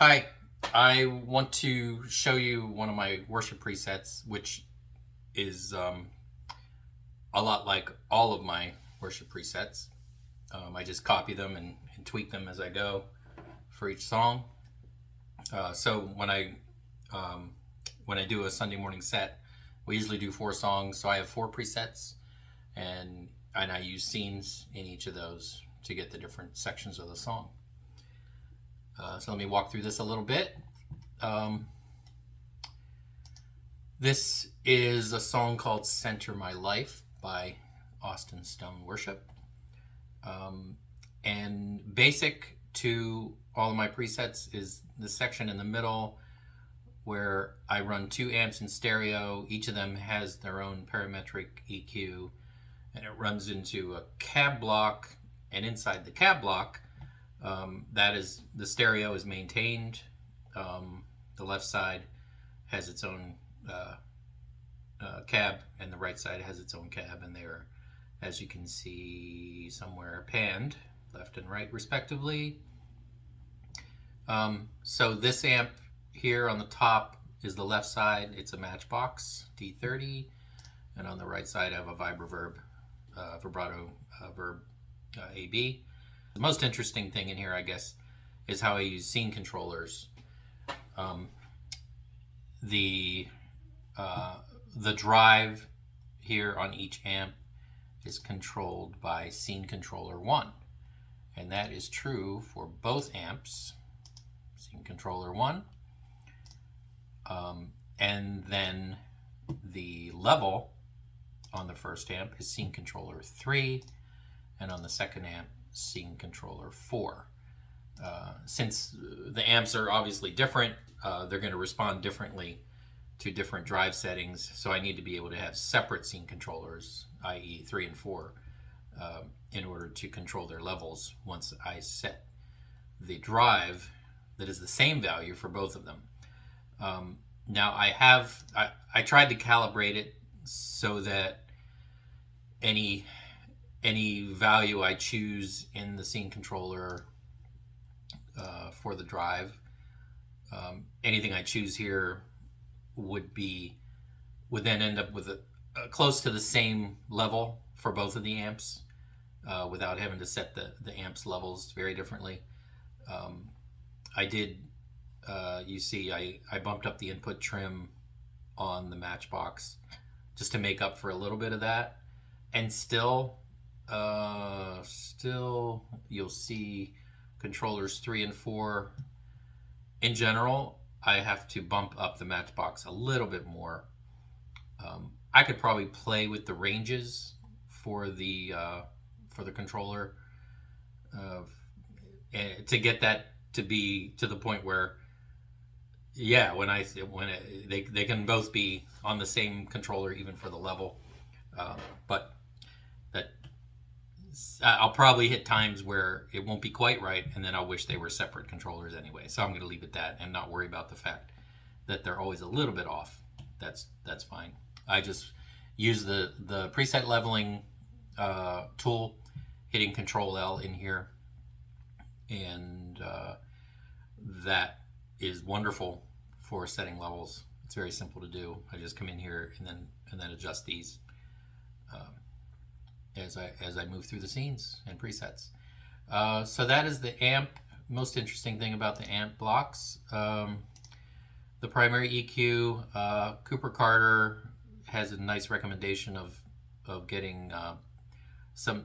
Hi, I want to show you one of my worship presets, which is a lot like all of my worship presets. I just copy them and tweak them as I go for each song. So when I do a Sunday morning set, we usually do 4 songs. So I have 4 presets, and I use scenes in each of those to get the different sections of the song. So let me walk through this a little bit. This is a song called Center My Life by Austin Stone Worship. And basic to all of my presets is the section in the middle where I run 2 amps in stereo. Each of them has their own parametric EQ, and it runs into a cab block, and inside the cab block, that is, the stereo is maintained. The left side has its own cab, and the right side has its own cab, and they're, as you can see somewhere, panned left and right respectively. So this amp here on the top is the left side. It's a Matchbox D30, and on the right side I have a vibrato verb AB. The most interesting thing in here, I guess, is how I use scene controllers. The drive here on each amp is controlled by Scene Controller 1, and that is true for both amps. Scene Controller 1, and then the level on the first amp is Scene Controller 3, and on the second amp, Scene Controller 4. Since the amps are obviously different, they're going to respond differently to different drive settings, so I need to be able to have separate scene controllers, i.e. 3 and 4, in order to control their levels once I set the drive that is the same value for both of them. Now I tried to calibrate it so that any value I choose in the scene controller for the drive, anything I choose here would then end up with a close to the same level for both of the amps, without having to set the amps levels very differently. I did, you see, I bumped up the input trim on the Matchbox just to make up for a little bit of that, and still you'll see controllers 3 and 4. In general, I have to bump up the Matchbox a little bit more. I could probably play with the ranges for the controller to get that to be to the point where, yeah, they can both be on the same controller even for the level. But that I'll probably hit times where it won't be quite right, and then I'll wish they were separate controllers anyway. So I'm going to leave it that and not worry about the fact that they're always a little bit off. That's fine. I just use the preset leveling tool, hitting Control L in here, and that is wonderful for setting levels. It's very simple to do. I just come in here and then adjust these as I move through the scenes and presets. So that is the amp. Most interesting thing about the amp blocks, the primary EQ. Cooper Carter has a nice recommendation of getting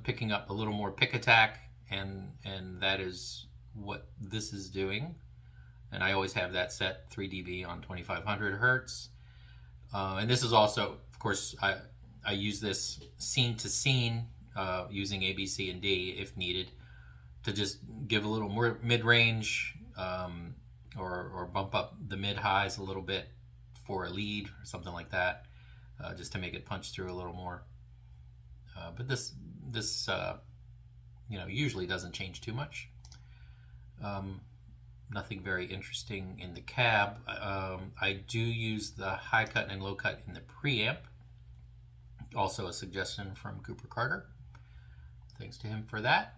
picking up a little more pick attack, and that is what this is doing. And I always have that set 3 dB on 2500 hertz. And this is also, of course, I use this scene to scene using A, B, C, and D if needed, to just give a little more mid-range, or bump up the mid-highs a little bit for a lead or something like that, just to make it punch through a little more. But this usually doesn't change too much. Nothing very interesting in the cab. I do use the high cut and low cut in the preamp. Also a suggestion from Cooper Carter. Thanks to him for that.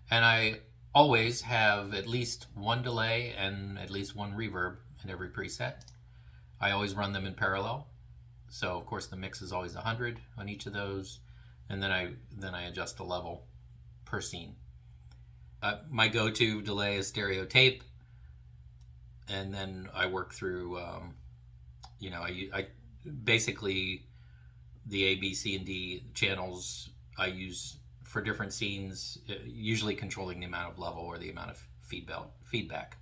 And I always have at least one delay and at least one reverb in every preset. I always run them in parallel. So of course the mix is always 100 on each of those, and then I adjust the level per scene. My go-to delay is stereo tape, and then I work through, I basically the A, B, C, and D channels I use for different scenes, usually controlling the amount of level or the amount of feedback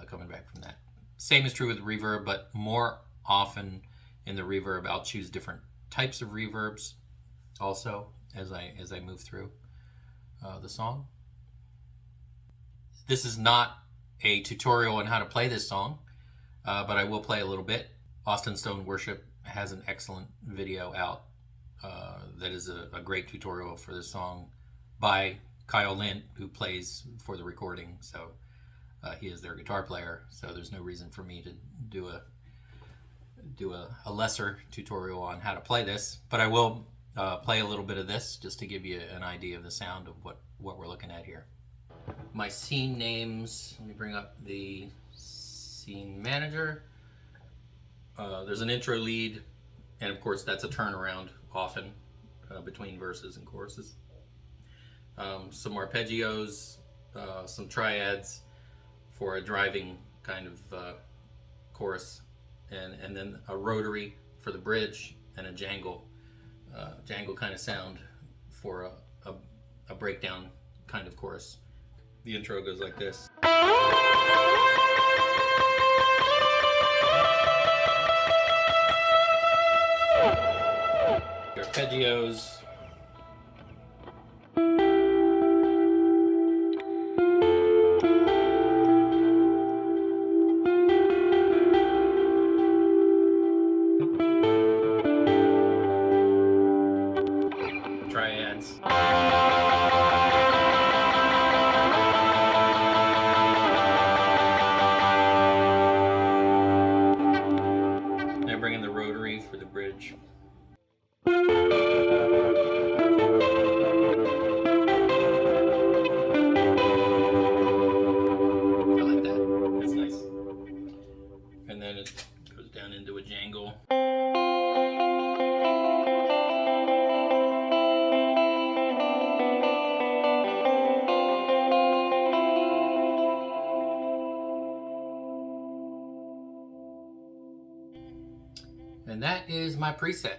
coming back from that. Same is true with reverb, but more often in the reverb I'll choose different types of reverbs also as I move through the song. This is not a tutorial on how to play this song, but I will play a little bit. Austin Stone Worship has an excellent video out that is a great tutorial for this song by Kyle Lint, who plays for the recording. So he is their guitar player, so there's no reason for me to do a lesser tutorial on how to play this, but I will play a little bit of this just to give you an idea of the sound of what we're looking at here. My scene names, let me bring up the scene manager. There's an intro lead, and of course that's a turnaround often between verses and choruses. Some arpeggios, some triads for a driving kind of chorus, and then a rotary for the bridge, and a jangle kind of sound for a breakdown kind of chorus. The intro goes like this. Arpeggios. Triads. And I bring in the rotary for the bridge. I like that. That's nice. And then it goes down into a jangle. And that is my preset.